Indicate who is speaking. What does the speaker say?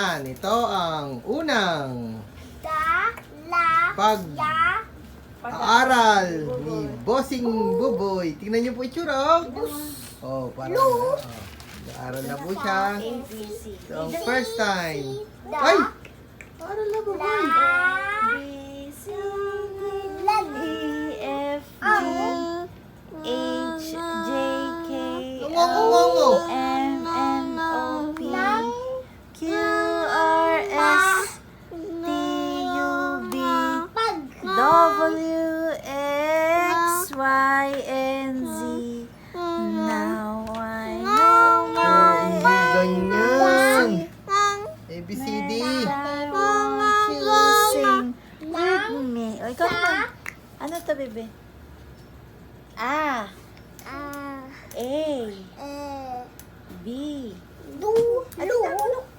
Speaker 1: Ito ang unang pag-aaral ni Bossing Buboy. Tingnan niyo po itsura. Oh, parang nag-aaral na po siya. So, ang first time. Ay! Aaral na Buboy.
Speaker 2: W, X, Y, and Z. Now I know my
Speaker 1: Ganyan. ABCD.
Speaker 2: won't you sing with me? O, ikaw naman. Ano to, bebe? A, A, B. Ano?